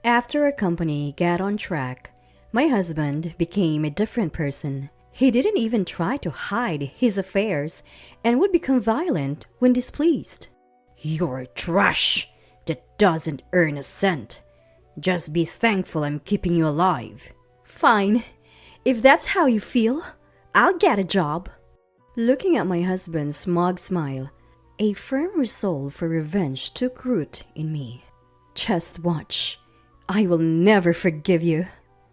After our company got on track, my husband became a different person. He didn't even try to hide his affairs and would become violent when displeased. "You're trash that doesn't earn a cent. Just be thankful I'm keeping you alive." "Fine. If that's how you feel, I'll get a job." Looking at my husband's smug smile, a firm resolve for revenge took root in me. "Just watch. I will never forgive you."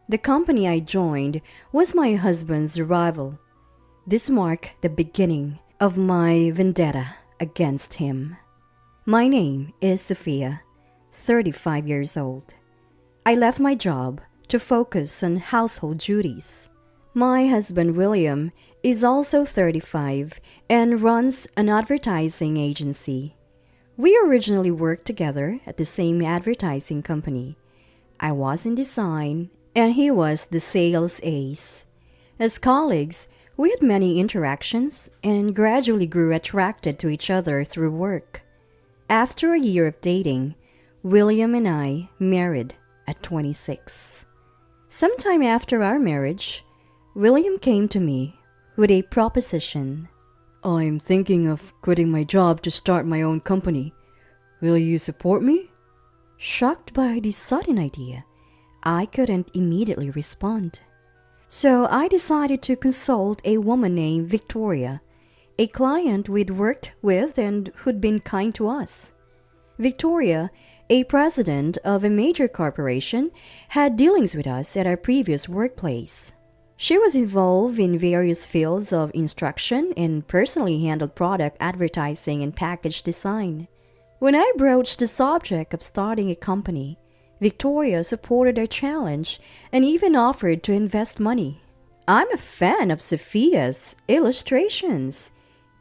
The company I joined was my husband's rival. This marked the beginning of my vendetta against him. My name is Sophia, 35 years old. I left my job to focus on household duties. My husband William is also 35 and runs an advertising agency. We originally worked together at the same advertising company. I was in design and he was the sales ace. As colleagues, we had many interactions and gradually grew attracted to each other through work. After a year of dating, William and I married at 26. Sometime after our marriage, William came to me with a proposition. "I'm thinking of quitting my job to start my own company. Will you support me?" Shocked by this sudden idea, I couldn't immediately respond. So I decided to consult a woman named Victoria, a client we'd worked with and who'd been kind to us. Victoria, a president of a major corporation, had dealings with us at our previous workplace. She was involved in various fields of instruction and personally handled product advertising and package design. When I broached the subject of starting a company, Victoria supported our challenge and even offered to invest money. "I'm a fan of Sophia's illustrations.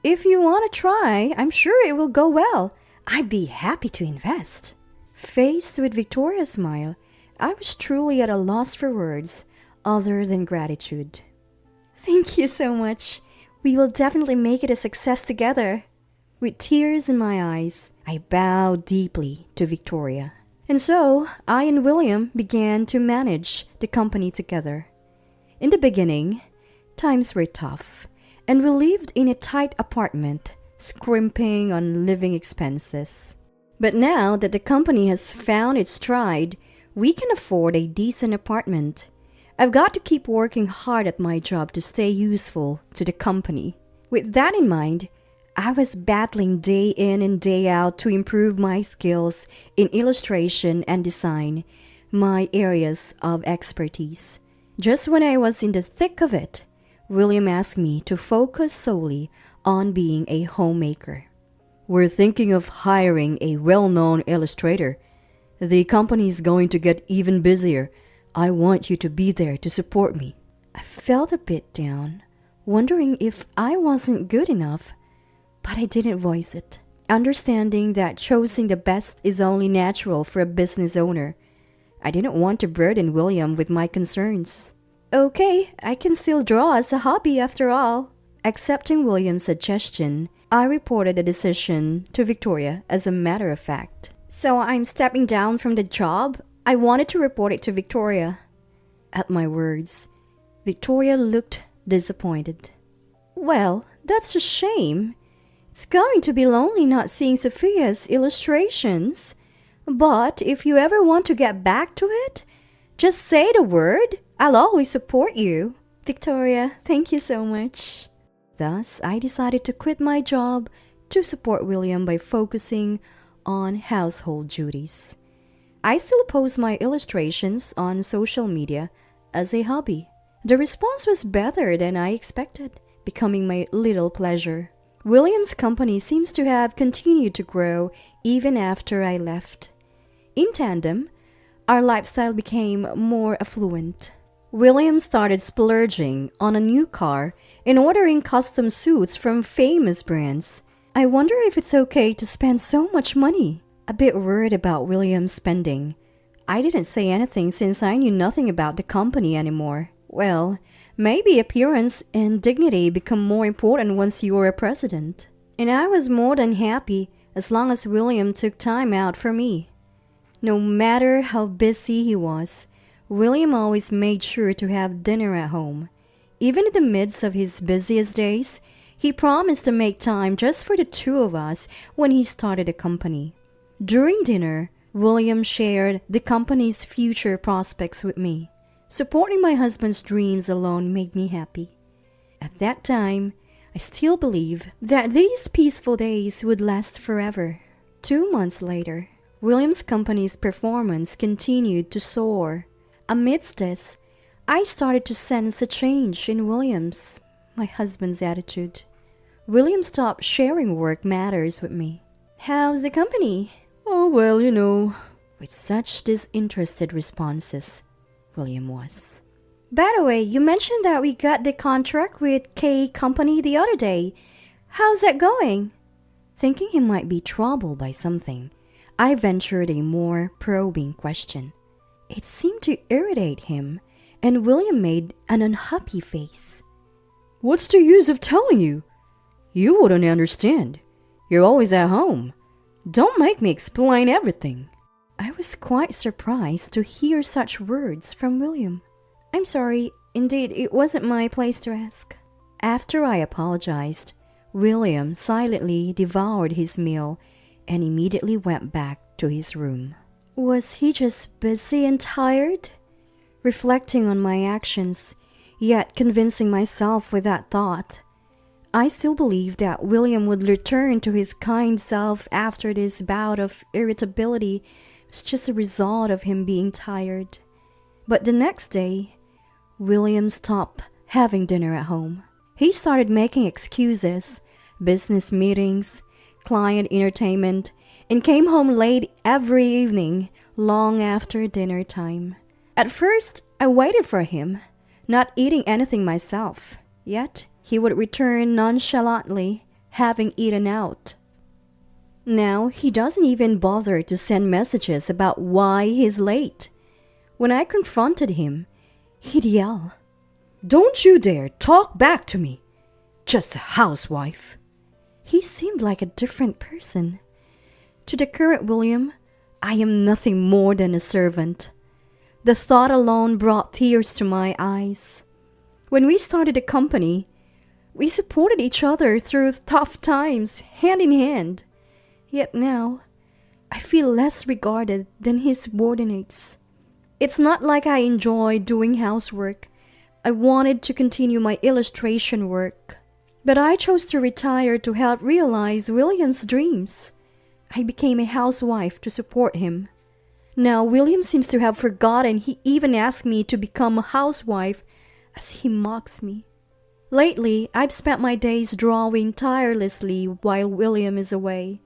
If you want to try, I'm sure it will go well. I'd be happy to invest." Faced with Victoria's smile, I was truly at a loss for words other than gratitude. "Thank you so much. We will definitely make it a success together." With tears in my eyes, I bowed deeply to Victoria. And so, I and William began to manage the company together. In the beginning, times were tough, and we lived in a tight apartment, scrimping on living expenses. But now that the company has found its stride, we can afford a decent apartment. I've got to keep working hard at my job to stay useful to the company. With that in mind, I was battling day in and day out to improve my skills in illustration and design, my areas of expertise. Just when I was in the thick of it, William asked me to focus solely on being a homemaker. "We're thinking of hiring a well-known illustrator. The company is going to get even busier. I want you to be there to support me." I felt a bit down, wondering if I wasn't good enough, but I didn't voice it, understanding that choosing the best is only natural for a business owner. I didn't want to burden William with my concerns. "Okay, I can still draw as a hobby after all." Accepting William's suggestion, I reported the decision to Victoria as a matter of fact. "So I'm stepping down from the job? I wanted to report it to Victoria." At my words, Victoria looked disappointed. "Well, that's a shame. It's going to be lonely not seeing Sophia's illustrations. But if you ever want to get back to it, just say the word. I'll always support you." "Victoria, thank you so much." Thus, I decided to quit my job to support William by focusing on household duties. I still post my illustrations on social media as a hobby. The response was better than I expected, becoming my little pleasure. William's company seems to have continued to grow even after I left. In tandem, our lifestyle became more affluent. William started splurging on a new car and ordering custom suits from famous brands. I wonder if it's okay to spend so much money. A bit worried about William's spending, I didn't say anything since I knew nothing about the company anymore. Well, maybe appearance and dignity become more important once you're a president. And I was more than happy as long as William took time out for me. No matter how busy he was, William always made sure to have dinner at home. Even in the midst of his busiest days, he promised to make time just for the two of us when he started a company. During dinner, William shared the company's future prospects with me. Supporting my husband's dreams alone made me happy. At that time, I still believe that these peaceful days would last forever. 2 months later, William's company's performance continued to soar. Amidst this, I started to sense a change in William's, my husband's attitude. William stopped sharing work matters with me. "How's the company?" "Oh, well, with such disinterested responses, William was. "By the way, you mentioned that we got the contract with K Company the other day. How's that going?" Thinking he might be troubled by something, I ventured a more probing question. It seemed to irritate him, and William made an unhappy face. "What's the use of telling you? You wouldn't understand. You're always at home. Don't make me explain everything." I was quite surprised to hear such words from William. "I'm sorry. Indeed, it wasn't my place to ask." After I apologized, William silently devoured his meal and immediately went back to his room. Was he just busy and tired? Reflecting on my actions, yet convincing myself with that thought, I still believed that William would return to his kind self after this bout of irritability was just a result of him being tired. But the next day, William stopped having dinner at home. He started making excuses, business meetings, client entertainment, and came home late every evening, long after dinner time. At first, I waited for him, not eating anything myself. Yet, he would return nonchalantly, having eaten out. Now, he doesn't even bother to send messages about why he's late. When I confronted him, he'd yell, "Don't you dare talk back to me! Just a housewife!" He seemed like a different person. To the current William, I am nothing more than a servant. The thought alone brought tears to my eyes. When we started the company, we supported each other through tough times, hand in hand. Yet now, I feel less regarded than his subordinates. It's not like I enjoy doing housework. I wanted to continue my illustration work. But I chose to retire to help realize William's dreams. I became a housewife to support him. Now William seems to have forgotten he even asked me to become a housewife, as he mocks me. Lately, I've spent my days drawing tirelessly while William is away.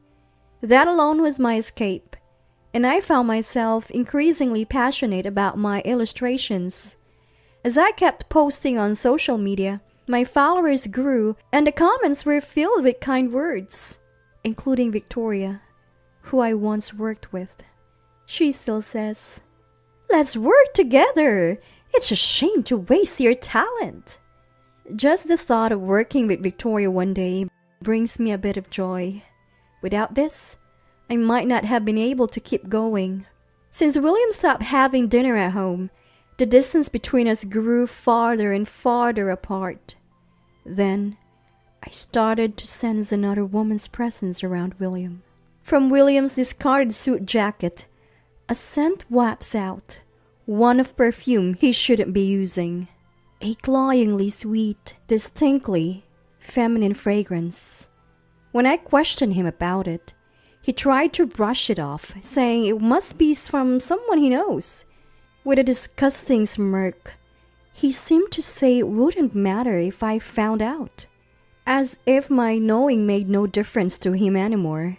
That alone was my escape, and I found myself increasingly passionate about my illustrations. As I kept posting on social media, my followers grew and the comments were filled with kind words, including Victoria, who I once worked with. She still says, "Let's work together. It's a shame to waste your talent." Just the thought of working with Victoria one day brings me a bit of joy. Without this, I might not have been able to keep going. Since William stopped having dinner at home, the distance between us grew farther and farther apart. Then, I started to sense another woman's presence around William. From William's discarded suit jacket, a scent wafts out, one of perfume he shouldn't be using. A cloyingly sweet, distinctly feminine fragrance. When I questioned him about it, he tried to brush it off, saying it must be from someone he knows. With a disgusting smirk, he seemed to say it wouldn't matter if I found out. As if my knowing made no difference to him anymore.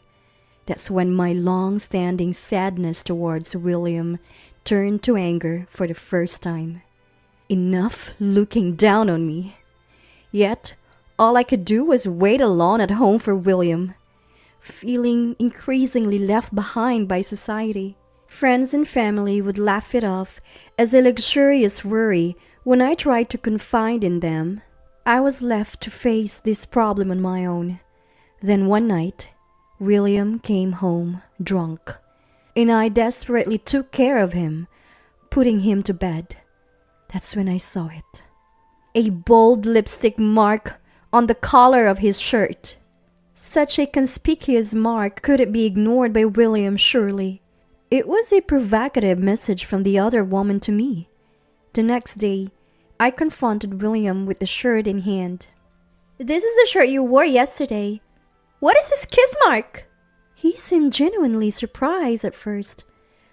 That's when my long-standing sadness towards William turned to anger for the first time. Enough looking down on me. Yet, all I could do was wait alone at home for William, feeling increasingly left behind by society. Friends and family would laugh it off as a luxurious worry when I tried to confide in them. I was left to face this problem on my own. Then one night, William came home drunk. and I desperately took care of him, putting him to bed. That's when I saw it. A bold lipstick mark on the collar of his shirt. Such a conspicuous mark couldn't be ignored by William, surely. It was a provocative message from the other woman to me. The next day, I confronted William with the shirt in hand. "This is the shirt you wore yesterday. What is this kiss mark?" He seemed genuinely surprised at first,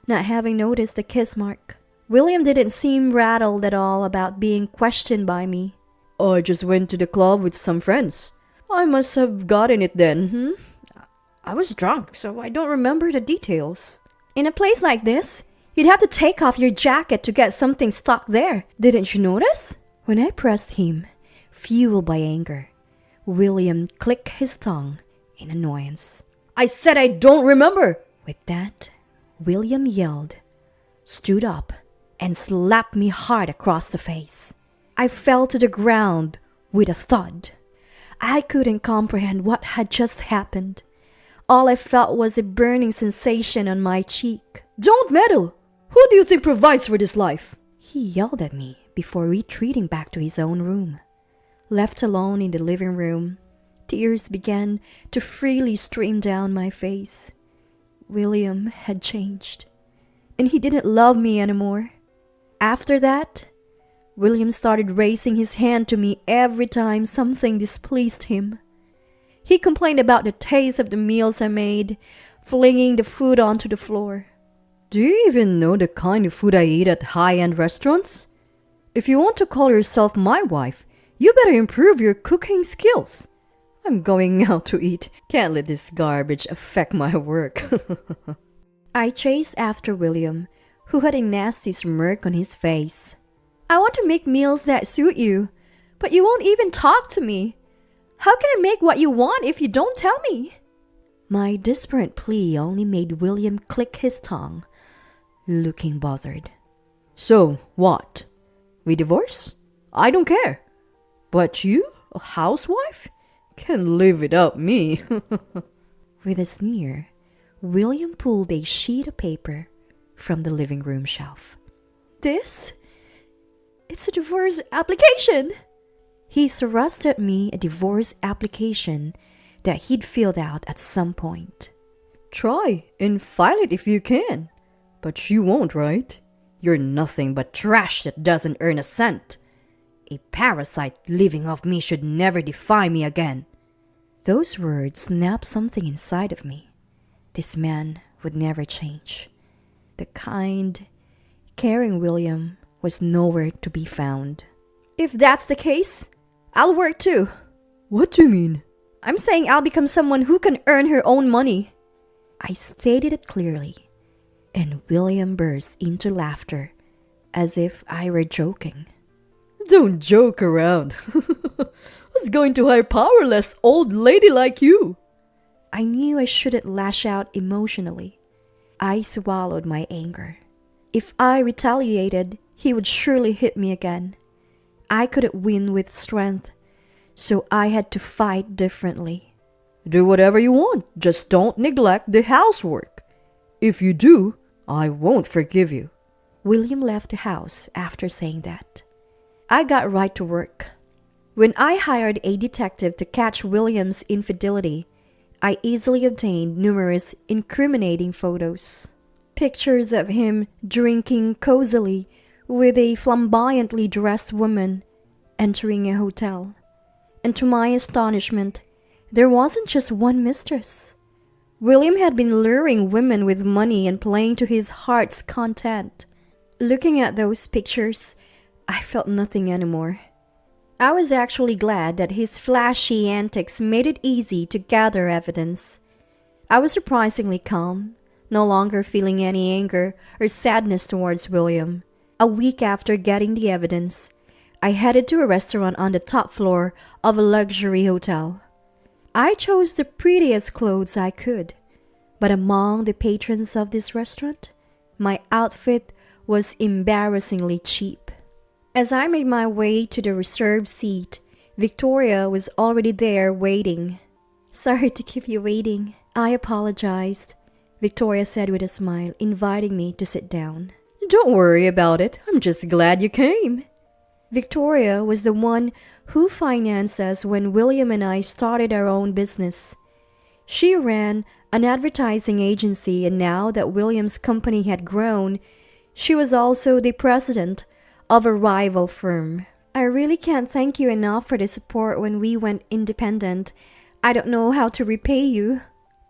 not having noticed the kiss mark. William didn't seem rattled at all about being questioned by me. "I just went to the club with some friends. I must have gotten it then, I was drunk, so I don't remember the details." "In a place like this, you'd have to take off your jacket to get something stuck there. Didn't you notice?" When I pressed him, fueled by anger, William clicked his tongue in annoyance. "I said I don't remember!" With that, William yelled, stood up, and slapped me hard across the face. I fell to the ground with a thud. I couldn't comprehend what had just happened. All I felt was a burning sensation on my cheek. "Don't meddle! Who do you think provides for this life?" He yelled at me before retreating back to his own room. Left alone in the living room, tears began to freely stream down my face. William had changed, and he didn't love me anymore. After that, William started raising his hand to me every time something displeased him. He complained about the taste of the meals I made, flinging the food onto the floor. "Do you even know the kind of food I eat at high-end restaurants? If you want to call yourself my wife, you better improve your cooking skills. I'm going out to eat. Can't let this garbage affect my work." I chased after William, who had a nasty smirk on his face. "I want to make meals that suit you, but you won't even talk to me. How can I make what you want if you don't tell me?" My desperate plea only made William click his tongue, looking bothered. "So, what? We divorce? I don't care. But you, a housewife, can live without me." With a sneer, William pulled a sheet of paper from the living room shelf. It's a divorce application." He thrust at me a divorce application that he'd filled out at some point. "Try and file it if you can. But you won't, right? You're nothing but trash that doesn't earn a cent. A parasite living off me should never defy me again." Those words snapped something inside of me. This man would never change. The kind, caring William was nowhere to be found. "If that's the case, I'll work too." "What do you mean?" "I'm saying I'll become someone who can earn her own money." I stated it clearly, and William burst into laughter as if I were joking. "Don't joke around. Who's going to hire powerless old lady like you?" I knew I shouldn't lash out emotionally. I swallowed my anger. If I retaliated, he would surely hit me again. I couldn't win with strength, so I had to fight differently. "Do whatever you want, just don't neglect the housework. If you do, I won't forgive you." William left the house after saying that. I got right to work. When I hired a detective to catch William's infidelity, I easily obtained numerous incriminating photos. Pictures of him drinking cozily with a flamboyantly dressed woman entering a hotel. And to my astonishment, there wasn't just one mistress. William had been luring women with money and playing to his heart's content. Looking at those pictures, I felt nothing anymore. I was actually glad that his flashy antics made it easy to gather evidence. I was surprisingly calm, no longer feeling any anger or sadness towards William. A week after getting the evidence, I headed to a restaurant on the top floor of a luxury hotel. I chose the prettiest clothes I could, but among the patrons of this restaurant, my outfit was embarrassingly cheap. As I made my way to the reserved seat, Victoria was already there waiting. "Sorry to keep you waiting," I apologized. Victoria said with a smile, inviting me to sit down. Don't worry about it. I'm just glad you came. Victoria was the one who financed us when William and I started our own business. She ran an advertising agency, and now that William's company had grown, she was also the president of a rival firm. I really can't thank you enough for the support when we went independent. I don't know how to repay you.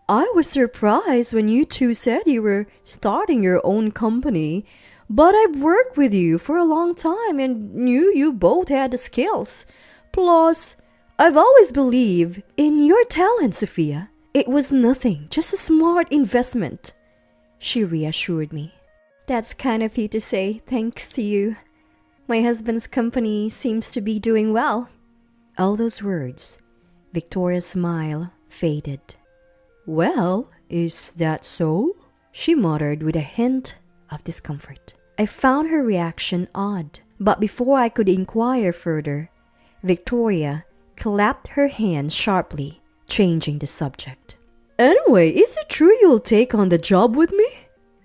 I was surprised when you two said you were starting your own company, but I've worked with you for a long time and knew you both had the skills. Plus, I've always believed in your talent, Sophia. It was nothing, just a smart investment, she reassured me. That's kind of you to say, thanks to you. My husband's company seems to be doing well. All those words, Victoria's smile faded. Well, is that so? She muttered with a hint of discomfort. I found her reaction odd, but before I could inquire further, Victoria clapped her hands sharply, changing the subject. Anyway, is it true you'll take on the job with me?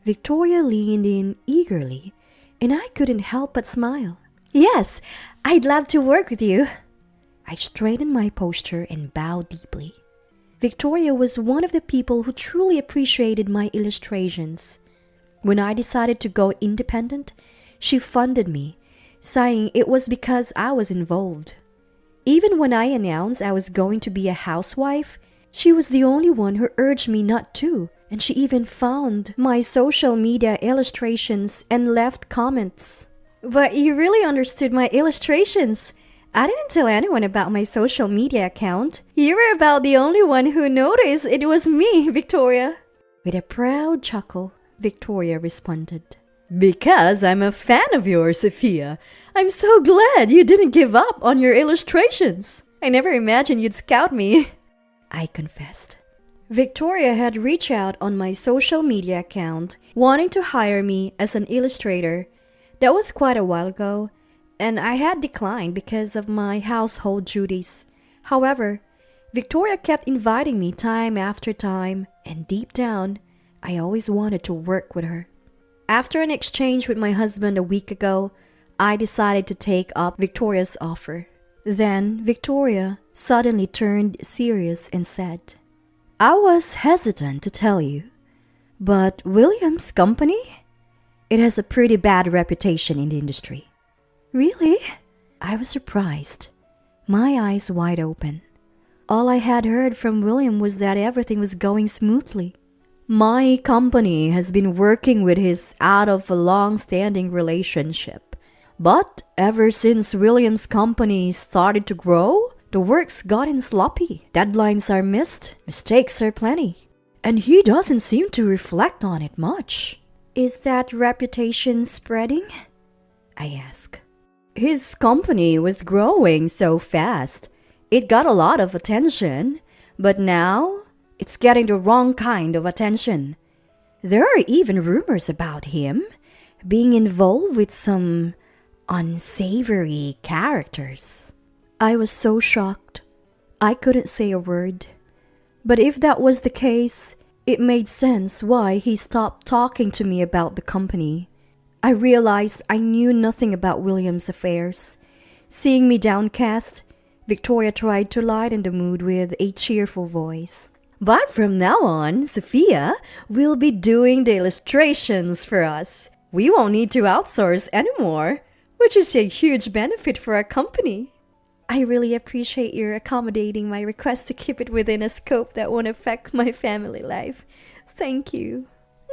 Victoria leaned in eagerly, and I couldn't help but smile. Yes, I'd love to work with you. I straightened my posture and bowed deeply. Victoria was one of the people who truly appreciated my illustrations. When I decided to go independent, she funded me, saying it was because I was involved. Even when I announced I was going to be a housewife, she was the only one who urged me not to, and she even found my social media illustrations and left comments. But you really understood my illustrations. I didn't tell anyone about my social media account. You were about the only one who noticed it was me, Victoria. With a proud chuckle, Victoria responded. Because I'm a fan of yours, Sophia. I'm so glad you didn't give up on your illustrations. I never imagined you'd scout me, I confessed. Victoria had reached out on my social media account, wanting to hire me as an illustrator. That was quite a while ago, and I had declined because of my household duties. However, Victoria kept inviting me time after time, and deep down, I always wanted to work with her. After an exchange with my husband a week ago, I decided to take up Victoria's offer. Then Victoria suddenly turned serious and said, I was hesitant to tell you, but William's company? It has a pretty bad reputation in the industry. Really? I was surprised, my eyes wide open. All I had heard from William was that everything was going smoothly. My company has been working with his out of a long-standing relationship. But ever since William's company started to grow, the work's gotten sloppy. Deadlines are missed, mistakes are plenty. And he doesn't seem to reflect on it much. Is that reputation spreading? I asked. His company was growing so fast. It got a lot of attention, but now it's getting the wrong kind of attention. There are even rumors about him being involved with some unsavory characters. I was so shocked. I couldn't say a word. But if that was the case, it made sense why he stopped talking to me about the company. I realized I knew nothing about William's affairs. Seeing me downcast, Victoria tried to lighten the mood with a cheerful voice. But from now on, Sophia will be doing the illustrations for us. We won't need to outsource anymore, which is a huge benefit for our company. I really appreciate your accommodating my request to keep it within a scope that won't affect my family life. Thank you.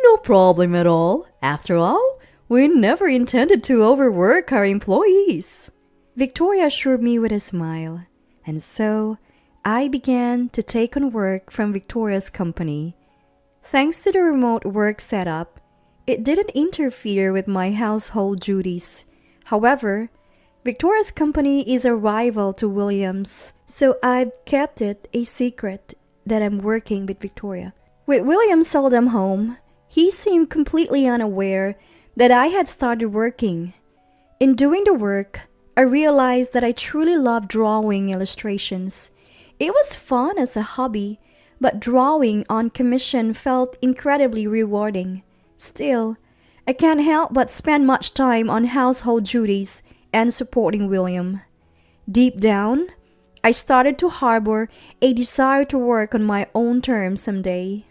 No problem at all. After all, we never intended to overwork our employees. Victoria assured me with a smile, and so I began to take on work from Victoria's company. Thanks to the remote work setup, it didn't interfere with my household duties. However, Victoria's company is a rival to William's, so I've kept it a secret that I'm working with Victoria. With William seldom home, he seemed completely unaware that I had started working. In doing the work, I realized that I truly love drawing illustrations. It was fun as a hobby, but drawing on commission felt incredibly rewarding. Still, I can't help but spend much time on household duties and supporting William. Deep down, I started to harbor a desire to work on my own terms someday.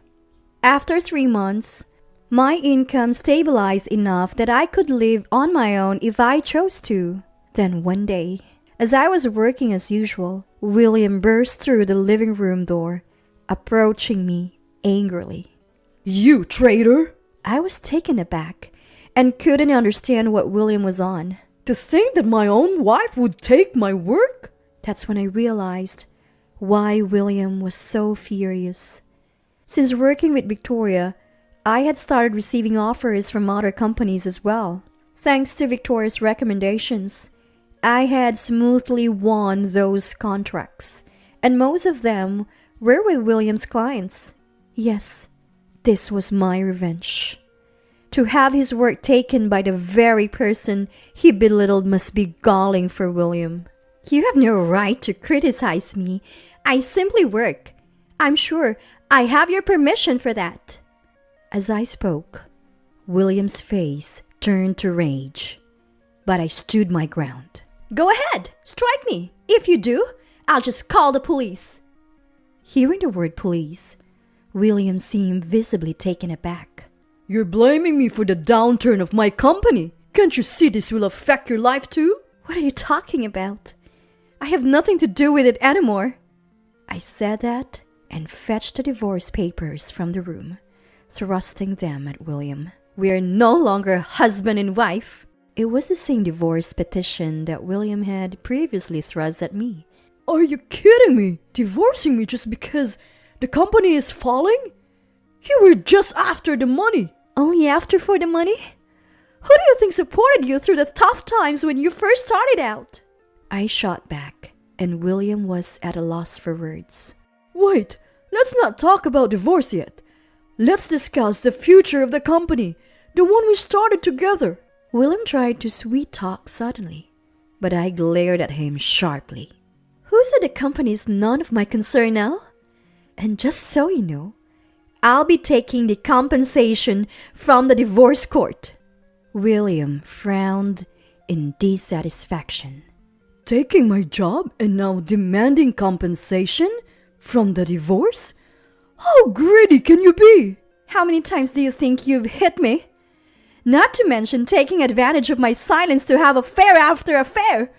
After 3 months, my income stabilized enough that I could live on my own if I chose to. Then one day, as I was working as usual, William burst through the living room door, approaching me angrily. "You traitor!" I was taken aback and couldn't understand what William was on. "To think that my own wife would take my work?" That's when I realized why William was so furious. Since working with Victoria, I had started receiving offers from other companies as well. Thanks to Victoria's recommendations, I had smoothly won those contracts, and most of them were with William's clients. Yes, this was my revenge. To have his work taken by the very person he belittled must be galling for William. You have no right to criticize me. I simply work. I'm sure I have your permission for that. As I spoke, William's face turned to rage, but I stood my ground. Go ahead, strike me. If you do, I'll just call the police. Hearing the word police, William seemed visibly taken aback. "You're blaming me for the downturn of my company. Can't you see this will affect your life too?" What are you talking about? I have nothing to do with it anymore. I said that and fetched the divorce papers from the room, thrusting them at William. We are no longer husband and wife. It was the same divorce petition that William had previously thrust at me. "Are you kidding me? Divorcing me just because the company is falling? You were just after the money." Only after for the money? Who do you think supported you through the tough times when you first started out? I shot back, and William was at a loss for words. "Wait, let's not talk about divorce yet. Let's discuss the future of the company, the one we started together." William tried to sweet-talk suddenly, but I glared at him sharply. Who said the company is none of my concern now? And just so you know, I'll be taking the compensation from the divorce court. William frowned in dissatisfaction. "Taking my job and now demanding compensation from the divorce? How greedy can you be?" How many times do you think you've hit me? Not to mention taking advantage of my silence to have affair after affair.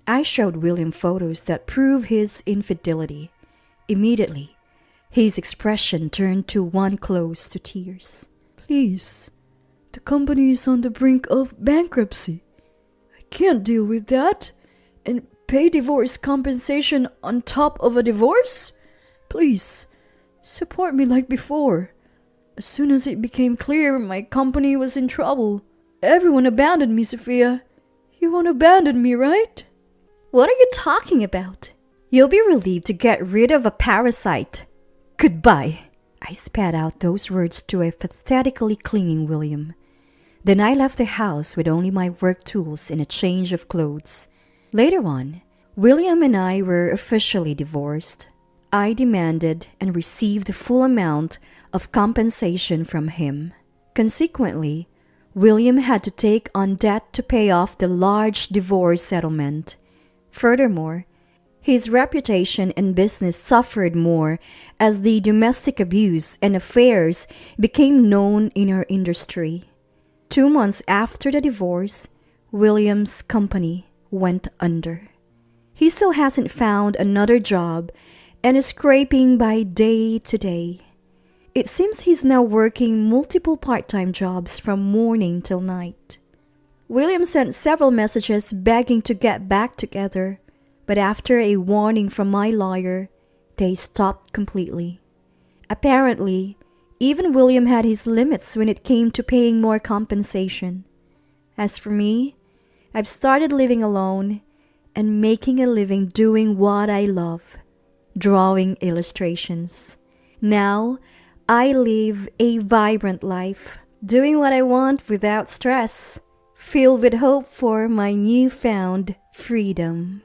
I showed William photos that prove his infidelity. Immediately, his expression turned to one close to tears. "Please, the company is on the brink of bankruptcy. I can't deal with that and pay divorce compensation on top of a divorce. Please, support me like before. As soon as it became clear my company was in trouble, everyone abandoned me, Sophia. You won't abandon me, right?" What are you talking about? You'll be relieved to get rid of a parasite. Goodbye. I spat out those words to a pathetically clinging William. Then I left the house with only my work tools and a change of clothes. Later on, William and I were officially divorced. I demanded and received the full amount of compensation from him. Consequently, William had to take on debt to pay off the large divorce settlement. Furthermore, his reputation and business suffered more as the domestic abuse and affairs became known in our industry. 2 months after the divorce, William's company went under. He still hasn't found another job and is scraping by day to day. It seems he's now working multiple part-time jobs from morning till night. William sent several messages begging to get back together, but after a warning from my lawyer, they stopped completely. Apparently, even William had his limits when it came to paying more compensation. As for me, I've started living alone and making a living doing what I love, drawing illustrations. Now, I live a vibrant life, doing what I want without stress, filled with hope for my newfound freedom.